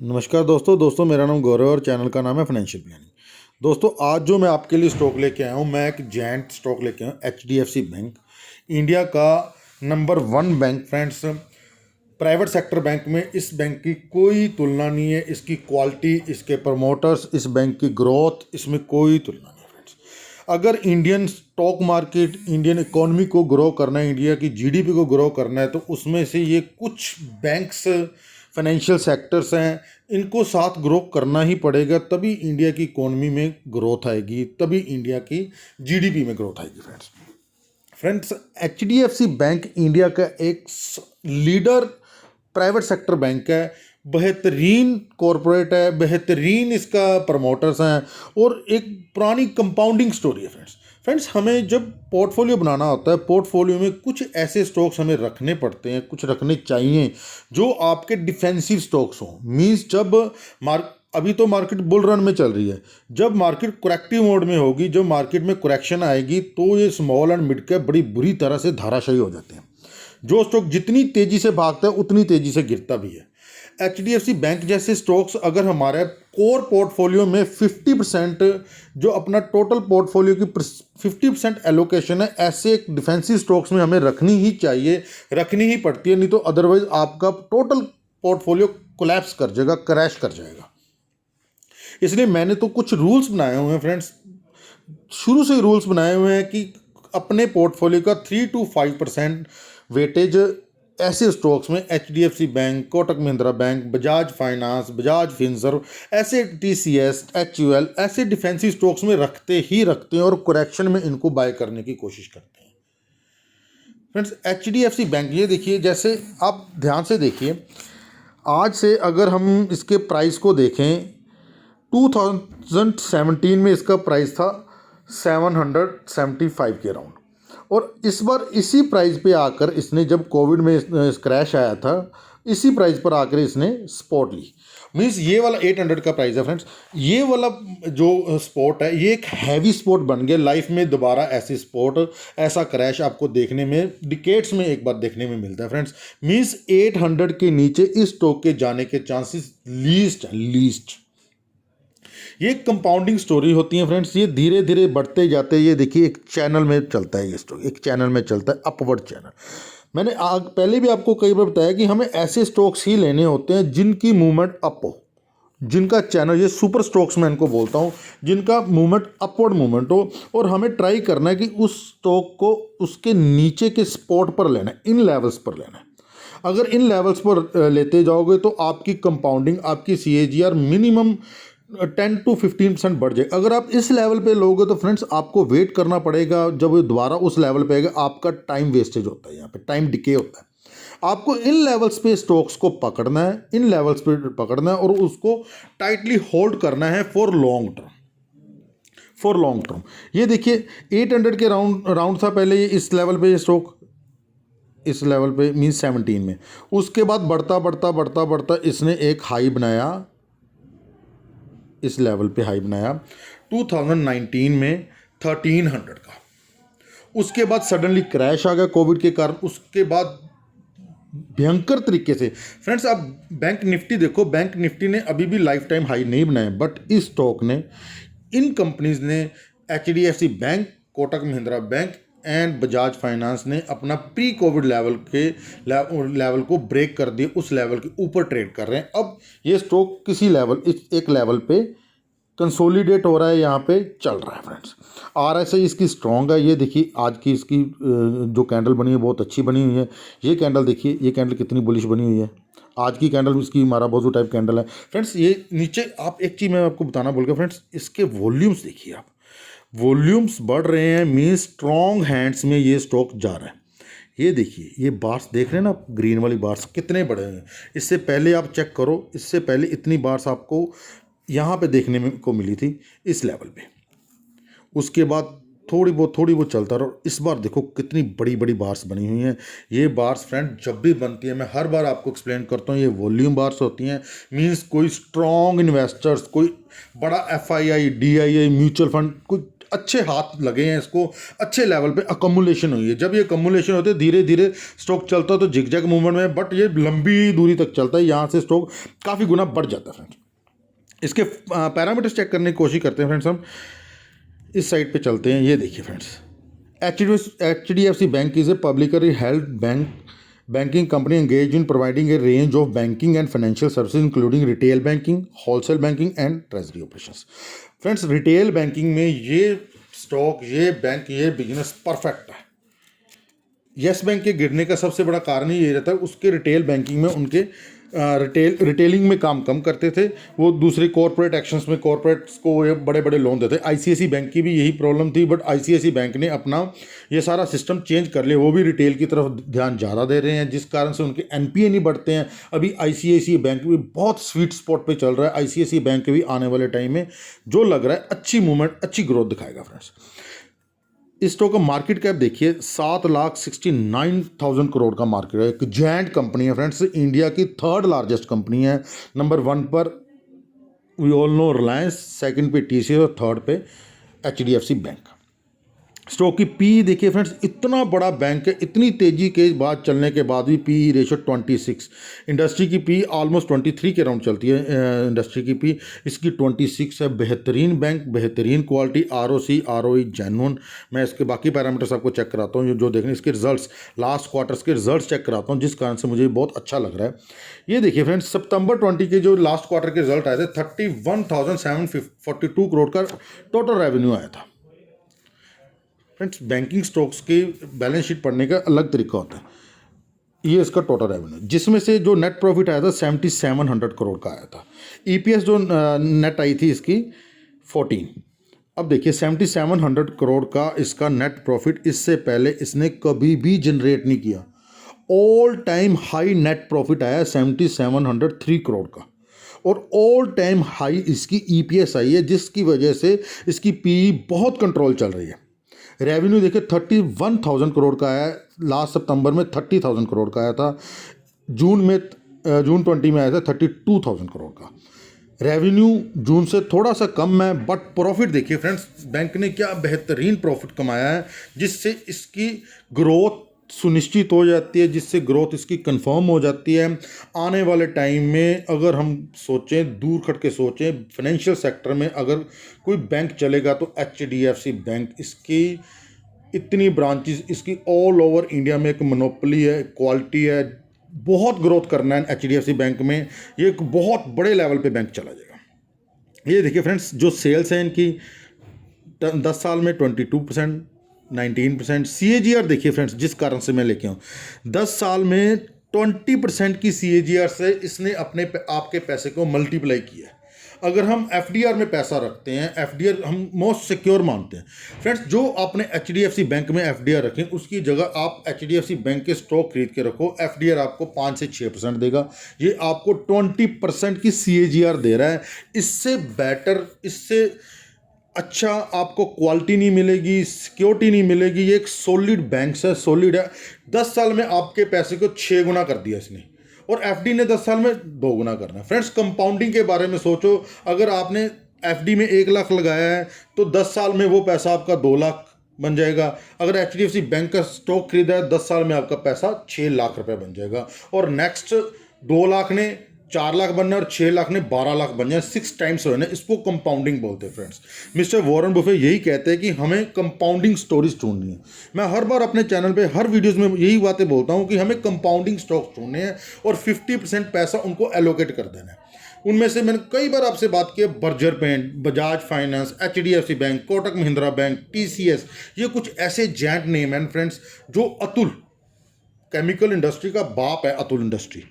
नमस्कार दोस्तों मेरा नाम गौरव और चैनल का नाम है फाइनेंशियल प्लानिंग। दोस्तों आज जो मैं आपके लिए स्टॉक लेके आया हूँ, मैं एक जायंट स्टॉक लेके आया हूँ HDFC बैंक, इंडिया का number 1 bank friends. Private sector bank में इस बैंक की कोई तुलना नहीं है। इसकी क्वालिटी, इसके प्रमोटर्स, इस बैंक की ग्रोथ, इसमें कोई तुलना नहीं है फ्रेंड्स। अगर Indian stock market, Indian economy को ग्रो करना है, इंडिया की GDP को ग्रो करना है, तो उसमें से ये कुछ बैंक्स, फाइनेंशियल सेक्टर्स हैं, इनको साथ ग्रो करना ही पड़ेगा, तभी इंडिया की इकोनॉमी में ग्रोथ आएगी, तभी इंडिया की GDP में ग्रोथ आएगी फ्रेंड्स। HDFC बैंक इंडिया का एक लीडर प्राइवेट सेक्टर बैंक है, बेहतरीन कॉरपोरेट है, बेहतरीन इसका प्रमोटर्स हैं और एक पुरानी कंपाउंडिंग स्टोरी है फ्रेंड्स। हमें जब पोर्टफोलियो बनाना होता है, पोर्टफोलियो में कुछ ऐसे स्टॉक्स हमें रखने पड़ते हैं, कुछ रखने चाहिए जो आपके डिफेंसिव स्टॉक्स हों। मीन्स जब अभी तो मार्केट बुल रन में चल रही है, जब मार्केट करेक्टिव मोड में होगी, जब मार्केट में करेक्शन आएगी, तो ये स्मॉल एंड मिड कैप बड़ी बुरी तरह से धाराशायी हो जाते हैं। जो स्टॉक जितनी तेजी से भागता है उतनी तेजी से गिरता भी है। HDFC बैंक जैसे स्टॉक्स अगर हमारे कोर पोर्टफोलियो में 50%, जो अपना टोटल पोर्टफोलियो की 50% एलोकेशन है, ऐसे डिफेंसिव स्टॉक्स में हमें रखनी ही चाहिए, रखनी ही पड़ती है, नहीं तो अदरवाइज आपका टोटल पोर्टफोलियो कोलैप्स कर जाएगा, क्रैश कर जाएगा। इसलिए मैंने तो कुछ रूल्स बनाए हुए हैं फ्रेंड्स, शुरू से रूल्स बनाए हुए हैं कि अपने पोर्टफोलियो का 3 to 5% वेटेज ऐसे स्टॉक्स में HDFC bank, Kotak Mahindra bank, Bajaj finance, Bajaj Finserv, ऐसे TCS, HUL, ऐसे डिफेंसिव स्टॉक्स में रखते हैं और करेक्शन में इनको बाय करने की कोशिश करते हैं फ्रेंड्स। HDFC बैंक, ये देखिए, जैसे आप ध्यान से देखिए, आज से अगर हम इसके प्राइस को देखें, 2017 में इसका प्राइस था 775 के अराउंड, और इस बार इसी प्राइस पे आकर इसने, जब कोविड में क्रैश आया था, इसी प्राइस पर आकर इसने स्पॉट ली। मीन्स ये वाला 800 का प्राइस है फ्रेंड्स। ये वाला जो स्पॉट है, ये एक हैवी स्पॉट बन गया। लाइफ में दोबारा ऐसी स्पॉट, ऐसा क्रैश आपको देखने में डिकेड्स में एक बार देखने में मिलता है फ्रेंड्स। मीन्स 800 के नीचे इस स्टॉक के जाने के चांसेस लीस्ट। ये कंपाउंडिंग स्टोरी होती है फ्रेंड्स। ये धीरे धीरे बढ़ते जाते हैं। ये देखिए, एक चैनल में चलता है ये स्टॉक, एक चैनल में चलता है, अपवर्ड चैनल। मैंने पहले भी आपको कई बार बताया कि हमें ऐसे स्टॉक्स ही लेने होते हैं जिनकी मूवमेंट अप हो, जिनका चैनल, ये सुपर स्टॉक्स मैं इनको बोलता हूँ, जिनका मूवमेंट अपवर्ड मूवमेंट हो। और हमें ट्राई करना है कि उस स्टॉक को उसके नीचे के स्पॉट पर लेना है, इन लेवल्स पर लेना है। अगर इन लेवल्स पर लेते जाओगे तो आपकी कंपाउंडिंग, आपकी CAGR मिनिमम 10 to 15% बढ़ जाए। अगर आप इस लेवल पे लोगे तो फ्रेंड्स आपको वेट करना पड़ेगा, जब दोबारा उस लेवल पे आएगा। आपका टाइम वेस्टेज होता है, यहाँ पे टाइम डिके होता है। आपको इन लेवल्स पे स्टॉक्स को पकड़ना है, इन लेवल्स पे पकड़ना है और उसको टाइटली होल्ड करना है फॉर लॉन्ग टर्म। ये देखिए, 800 के राउंड था पहले ये, इस लेवल पे स्टॉक, इस लेवल पे मीन्स 17 में। उसके बाद बढ़ता इसने एक हाई बनाया, इस लेवल पे हाई बनाया 2019 में 1300 का। उसके बाद सडनली क्रैश आ गया कोविड के कारण। उसके बाद भयंकर तरीके से फ्रेंड्स, आप बैंक निफ्टी देखो, बैंक निफ्टी ने अभी भी लाइफ टाइम हाई नहीं बनाया, बट इस स्टॉक ने, इन कंपनीज ने, HDFC bank, Kotak Mahindra bank and Bajaj finance ने अपना प्री कोविड लेवल को ब्रेक कर दिया, उस लेवल के ऊपर ट्रेड कर रहे हैं। अब ये स्टॉक किसी लेवल, एक लेवल पे कंसोलिडेट हो रहा है, यहाँ पे चल रहा है फ्रेंड्स। RSI इसकी स्ट्रॉन्ग है। ये देखिए, आज की इसकी जो कैंडल बनी है बहुत अच्छी बनी हुई है। ये कैंडल देखिए, ये कैंडल कितनी बुलिश बनी हुई है। आज की कैंडल इसकी माराबोजू टाइप कैंडल है फ्रेंड्स। ये नीचे, आप एक चीज़ मैं आपको बताना भूल गया फ्रेंड्स, इसके वॉल्यूम्स देखिए आप, वॉल्यूम्स बढ़ रहे हैं। मीन्स स्ट्रॉन्ग हैंड्स में ये स्टॉक जा रहा है। ये देखिए, ये बार्स देख रहे हैं ना, ग्रीन वाली बार्स कितने बड़े हैं। इससे पहले आप चेक करो, इससे पहले इतनी बार्स आपको यहाँ पे देखने में को मिली थी, इस लेवल पे। उसके बाद थोड़ी बहुत चलता रहा। इस बार देखो कितनी बड़ी बड़ी बार्स बनी हुई हैं। ये बार्स फ्रेंड जब भी बनती है, मैं हर बार आपको एक्सप्लेन करता हूँ, ये वॉल्यूम बार्स होती हैं। मींस कोई स्ट्रॉन्ग इन्वेस्टर्स, कोई बड़ा FII, DII, म्यूचुअल फंड, कोई अच्छे हाथ लगे हैं इसको, अच्छे लेवल पे अकमुलेशन हुई है। जब ये अकमुलेशन होते है धीरे धीरे स्टॉक चलता है तो जिगजैग मूवमेंट में, बट ये लंबी दूरी तक चलता है, यहाँ से स्टॉक काफ़ी गुना बढ़ जाता है फ्रेंड्स। इसके पैरामीटर्स चेक करने की कोशिश करते हैं फ्रेंड्स। हम इस साइड पे चलते हैं, ये देखिए friends, HDFC bank is a publicly held banking company engaged in providing a range of banking and financial services including retail banking, wholesale banking and treasury operations. Friends retail banking में ये stock, ये bank, ये business perfect है। Yes bank के गिरने का सबसे बड़ा कारण ही ये रहता है, उसके रिटेल बैंकिंग में उनके रिटेलिंग में काम कम करते थे, वो दूसरे कॉर्पोरेट एक्शंस में कॉर्पोरेट्स को ये बड़े बड़े लोन देते। ICICI बैंक की भी यही प्रॉब्लम थी, बट ICICI बैंक ने अपना ये सारा सिस्टम चेंज कर लिया, वो भी रिटेल की तरफ ध्यान ज़्यादा दे रहे हैं, जिस कारण से उनके NPA नहीं बढ़ते हैं। अभी ICICI बैंक भी बहुत स्वीट स्पॉट पे चल रहा है। ICICI बैंक भी आने वाले टाइम में जो लग रहा है अच्छी मूवमेंट, अच्छी ग्रोथ दिखाएगा फ्रेंड्स। इस स्टॉक का मार्केट कैप देखिए 7,69,000 करोड़ का मार्केट है। एक जायंट कंपनी है फ्रेंड्स, इंडिया की 3rd लार्जेस्ट कंपनी है। नंबर 1 पर we all know Reliance, second पे TCS और 3rd पे HDFC बैंक। स्टॉक की पी देखिए फ्रेंड्स, इतना बड़ा बैंक है, इतनी तेज़ी के बाद चलने के बाद भी पी रेशो 26। इंडस्ट्री की पी ऑलमोस्ट 23 के राउंड चलती है। इंडस्ट्री की पी इसकी 26 है। बेहतरीन बैंक, बेहतरीन क्वालिटी, ROC ROE जेन्युइन। मैं इसके बाकी पैरामीटर्स आपको चेक कराता हूँ जो देखने, इसके रिजल्ट्स लास्ट क्वार्टर्स के रिजल्ट्स चेक कराता हूँ, जिस कारण से मुझे बहुत अच्छा लग रहा है। ये देखिए फ्रेंड्स, सितंबर 20 के जो लास्ट क्वार्टर के रिजल्ट आए थे, 31,742 करोड़ का टोटल रेवेन्यू आया था। फ्रेंड्स बैंकिंग स्टॉक्स की बैलेंस शीट पढ़ने का अलग तरीका होता है। ये इसका टोटल रेवेन्यू, जिसमें से जो नेट प्रॉफिट आया था 7,700 करोड़ का आया था। EPS जो नेट आई थी इसकी 14। अब देखिए 7,700 करोड़ का इसका नेट प्रॉफिट, इससे पहले इसने कभी भी जनरेट नहीं किया। All time high net profit आया 7,703 करोड़ का, और ऑल टाइम हाई इसकी EPS आई है, जिसकी वजह से इसकी PE बहुत कंट्रोल चल रही है। रेवेन्यू देखिए 31,000 करोड़ का आया, लास्ट सितंबर में 30,000 करोड़ का आया था, जून 20 में आया था 32,000 करोड़ का। रेवेन्यू जून से थोड़ा सा कम है, बट प्रॉफिट देखिए फ्रेंड्स, बैंक ने क्या बेहतरीन प्रॉफिट कमाया है, जिससे इसकी ग्रोथ सुनिश्चित हो जाती है, जिससे ग्रोथ इसकी कंफर्म हो जाती है। आने वाले टाइम में अगर हम सोचें, दूर खट के सोचें, फाइनेंशियल सेक्टर में अगर कोई बैंक चलेगा तो HDFC बैंक। इसकी इतनी ब्रांचेस, इसकी ऑल ओवर इंडिया में एक मोनोपोली है, क्वालिटी है, बहुत ग्रोथ करना है HDFC बैंक में। ये एक बहुत बड़े लेवल पे बैंक चला जाएगा। ये देखिए फ्रेंड्स, जो सेल्स हैं इनकी 10 साल में 22%, 19%। CAGR देखिए फ्रेंड्स, जिस कारण से मैं लेके आऊँ, 10 साल में 20% की CAGR से इसने अपने आपके पैसे को मल्टीप्लाई किया है। अगर हम FDR में पैसा रखते हैं, FDR हम मोस्ट सिक्योर मानते हैं फ्रेंड्स, जो आपने HDFC बैंक में FDR रखें, उसकी जगह आप HDFC बैंक के स्टॉक खरीद के रखो। FDR आपको 5 से 6% देगा, ये आपको 20% की CAGR दे रहा है। इससे बेटर, इससे अच्छा आपको क्वालिटी नहीं मिलेगी, सिक्योरिटी नहीं मिलेगी। ये एक सॉलिड बैंक है, सॉलिड है। 10 साल में आपके पैसे को 6 गुना कर दिया इसने, और FD ने 10 साल में 2 गुना करना है। फ्रेंड्स कंपाउंडिंग के बारे में सोचो, अगर आपने FD में 1 लाख लगाया है तो 10 साल में वो पैसा आपका 2 लाख बन जाएगा। अगर HDFC बैंक का स्टॉक खरीदा है, 10 साल में आपका पैसा 6 लाख रुपए बन जाएगा, और नेक्स्ट 2 लाख ने 4 लाख बनना और 6 लाख ने 12 लाख बन जाए, 6 टाइम्स होना। इसको कंपाउंडिंग बोलते हैं फ्रेंड्स। मिस्टर वॉरेन बफे यही कहते हैं कि हमें कंपाउंडिंग स्टोरीज ढूंढनी है। मैं हर बार अपने चैनल पे हर वीडियोस में यही बातें बोलता हूं कि हमें कंपाउंडिंग स्टॉक्स ढूंढने हैं और 50% पैसा उनको एलोकेट कर देना है। उनमें से मैंने कई बार आपसे बात की है, Berger paint, Bajaj finance, HDFC bank, Kotak Mahindra bank, TCS, ये कुछ ऐसे जायंट नेम हैं फ्रेंड्स, जो अतुल केमिकल इंडस्ट्री का बाप है। अतुल इंडस्ट्री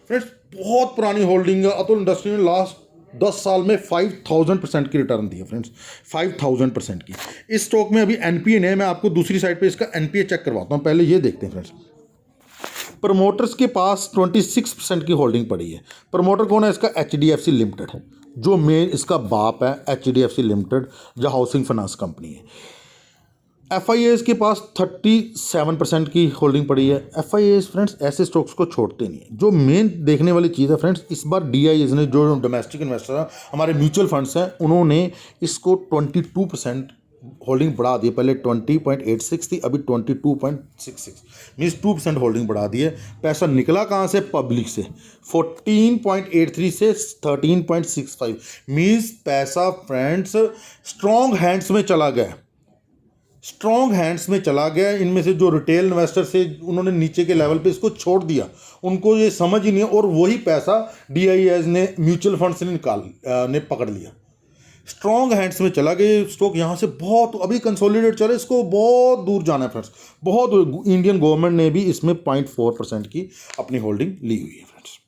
फ्रेंड्स बहुत पुरानी होल्डिंग है। अतुल इंडस्ट्री ने लास्ट 10 साल में 5,000% की रिटर्न दी है फ्रेंड्स, 5,000% की। इस स्टॉक में अभी NPA नहीं है, मैं आपको दूसरी साइड पे इसका NPA चेक करवाता हूँ। पहले ये देखते हैं फ्रेंड्स, प्रमोटर्स के पास 26% की होल्डिंग पड़ी है। प्रमोटर कौन है इसका? HDFC लिमिटेड है, जो मेन इसका बाप है। HDFC लिमिटेड जो हाउसिंग फाइनेंस कंपनी है। FIAs के पास 37% की होल्डिंग पड़ी है। FIAs फ्रेंड्स ऐसे स्टॉक्स को छोड़ते नहीं है। जो मेन देखने वाली चीज़ है फ्रेंड्स, इस बार DIAs ने, जो डोमेस्टिक इन्वेस्टर हैं, हमारे म्यूचुअल फंड्स हैं, उन्होंने इसको 22% होल्डिंग बढ़ा दी है। पहले 20.86 थी, अभी 22.66, मीन्स 2% होल्डिंग बढ़ा दी है। पैसा निकला कहाँ से? पब्लिक से। 14.83 से 13.65, मीन्स पैसा फ्रेंड्स स्ट्रॉन्ग हैंड्स में चला गया, स्ट्रॉन्ग हैंड्स में चला गया। इनमें से जो रिटेल इन्वेस्टर से उन्होंने नीचे के लेवल पे इसको छोड़ दिया, उनको ये समझ ही नहीं है, और वही पैसा DIIs ने, म्यूचुअल फंड से ने पकड़ लिया। स्ट्रॉन्ग हैंड्स में चला गया स्टॉक। यहाँ से बहुत अभी कंसोलिडेट चला, इसको बहुत दूर जाना है फ्रेंड्स, बहुत दूर। इंडियन गवर्नमेंट ने भी इसमें 0.4% की अपनी होल्डिंग ली हुई है फ्रेंड्स।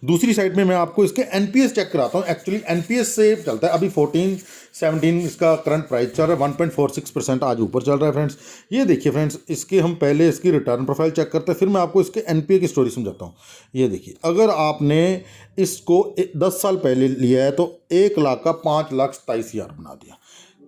दूसरी साइड में मैं आपको इसके NPS चेक कराता हूँ। एक्चुअली NPS से चलता है, अभी 14-17 इसका करंट प्राइस चल रहा है, 1.46% आज ऊपर चल रहा है फ्रेंड्स। ये देखिए फ्रेंड्स, इसके हम पहले इसकी रिटर्न प्रोफाइल चेक करते हैं, फिर मैं आपको इसके NPA की स्टोरी समझाता हूँ। ये देखिए, अगर आपने इसको 10 साल पहले लिया है तो 1 लाख का 5,27,000 बना दिया।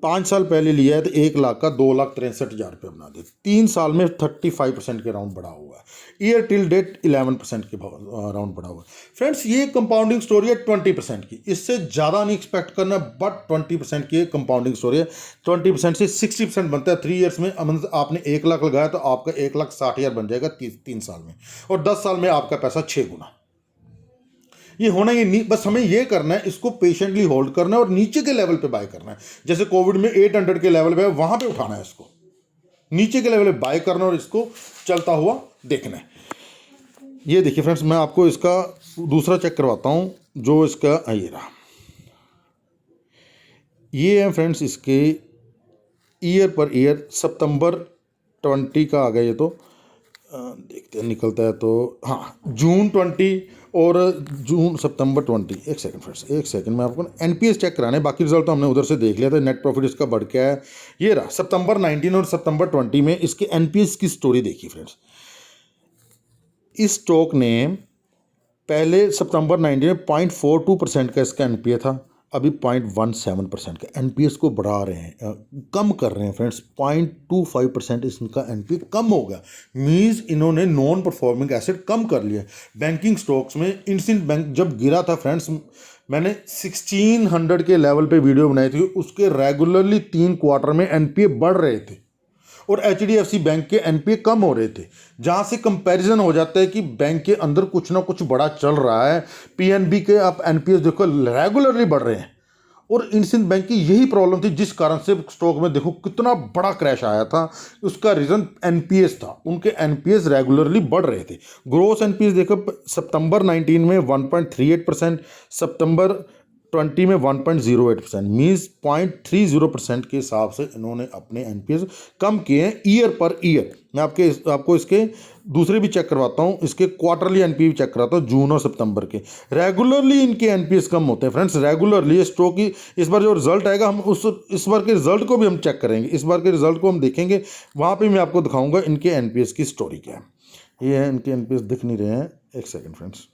5 साल पहले लिया है तो 1 लाख का 2,63,000 रुपये बना दिया। 3 साल में 35% के राउंड बढ़ा हुआ है। ईयर टिल डेट 11% के राउंड बढ़ा हुआ है फ्रेंड्स। ये कंपाउंडिंग स्टोरी है 20% की, इससे ज़्यादा नहीं एक्सपेक्ट करना, बट 20% की कंपाउंडिंग स्टोरी है। 20% से 60% बनता है 3 ईयर्स में। आपने 1 लाख लगाया तो आपका 1,60,000 बन जाएगा 3 साल में, और 10 साल में आपका पैसा 6 गुना। ये होना ही नहीं, बस हमें ये करना है, इसको पेशेंटली होल्ड करना है और नीचे के लेवल पे बाय करना है। जैसे कोविड में 800 के लेवल पे है, वहां पे उठाना है इसको, नीचे के लेवल पे बाय करना और इसको चलता हुआ देखना है। ये देखिए फ्रेंड्स, मैं आपको इसका दूसरा चेक करवाता हूं, जो इसका ये रहा। ये है फ्रेंड्स इसके ईयर पर ईयर, सितंबर 20 का आ गया ये, तो देखते हैं निकलता है तो, हाँ, जून 20 और जून सितंबर 20। एक सेकंड फ्रेंड्स, एक सेकंड, मैं आपको NPS चेक कराना है, बाकी रिजल्ट तो हमने उधर से देख लिया था। नेट प्रॉफिट इसका बढ़ के है। ये रहा सितंबर 19 और सितंबर 20 में इसके NPS की स्टोरी देखी फ्रेंड्स। इस स्टॉक ने पहले सितंबर 19 में 0.42% का इसका NPA था, अभी 0.17% का। NPS को बढ़ा रहे हैं, कम कर रहे हैं फ्रेंड्स। 0.25% इसका NPA कम हो गया, मीन्स इन्होंने नॉन परफॉर्मिंग एसेट कम कर लिया। बैंकिंग स्टॉक्स में इंडसइंड बैंक जब गिरा था फ्रेंड्स, मैंने 1600 के लेवल पे वीडियो बनाई थी, उसके रेगुलरली 3 क्वार्टर में NPA बढ़ रहे थे और HDFC बैंक के NPA कम हो रहे थे। जहाँ से कंपैरिजन हो जाता है कि बैंक के अंदर कुछ ना कुछ बड़ा चल रहा है। PNB के आप NPS देखो रेगुलरली बढ़ रहे हैं, और इंडसइंड बैंक की यही प्रॉब्लम थी, जिस कारण से स्टॉक में देखो कितना बड़ा क्रैश आया था। उसका रीज़न NPS था, उनके NPS रेगुलरली बढ़ रहे थे। ग्रोस NPS देखो, सितंबर 19 में 1.38%, सितंबर 20 में 1.08%, मीन्स 0.30% के हिसाब से इन्होंने अपने NPS कम किए हैं ईयर पर ईयर। मैं आपको इसके दूसरे भी चेक करवाता हूँ, इसके क्वार्टरली NPA भी चेक कराता हूँ, जून और सितंबर के। रेगुलरली इनके NPS कम होते हैं फ्रेंड्स, रेगुलरली। स्टॉक की इस बार जो रिजल्ट आएगा, हम इस बार के रिजल्ट को भी हम चेक करेंगे, इस बार के रिजल्ट को हम देखेंगे, वहाँ पर मैं आपको दिखाऊँगा इनके NPS की स्टोरी क्या है। ये है इनके NPS, दिख नहीं रहे हैं, एक सेकेंड फ्रेंड्स,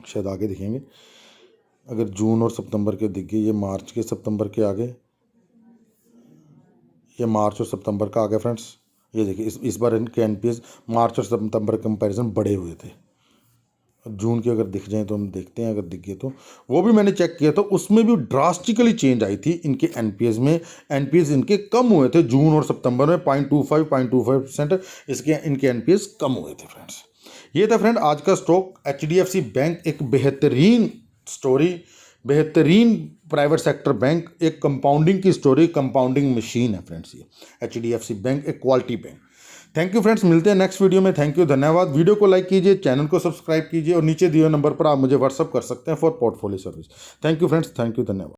शायद आगे दिखेंगे। अगर जून और सितंबर के दिख गए, ये मार्च के सितंबर के आगे, ये मार्च और सितंबर का आ गया फ्रेंड्स। ये देखिए, इस बार इनके NPS मार्च और सितंबर के कंपैरिजन बढ़े हुए थे। जून के अगर दिख जाए तो हम देखते हैं, अगर दिख गए तो वो भी मैंने चेक किया, तो उसमें भी ड्रास्टिकली चेंज आई थी इनके NPS में। NPS इनके कम हुए थे जून और सितंबर में, 0.25% इनके NPS कम हुए थे फ्रेंड्स। ये था फ्रेंड आज का स्टॉक HDFC बैंक, एक बेहतरीन स्टोरी, बेहतरीन प्राइवेट सेक्टर बैंक, एक कंपाउंडिंग की स्टोरी, कंपाउंडिंग मशीन है फ्रेंड्स ये HDFC बैंक, एक quality bank. Thank you friends, मिलते हैं नेक्स्ट वीडियो में। थैंक यू, धन्यवाद। वीडियो को लाइक कीजिए, चैनल को सब्सक्राइब कीजिए, और नीचे दिए हुए नंबर पर आप मुझे व्हाट्सअप कर सकते हैं for portfolio service. Thank you friends, thank you, धन्यवाद।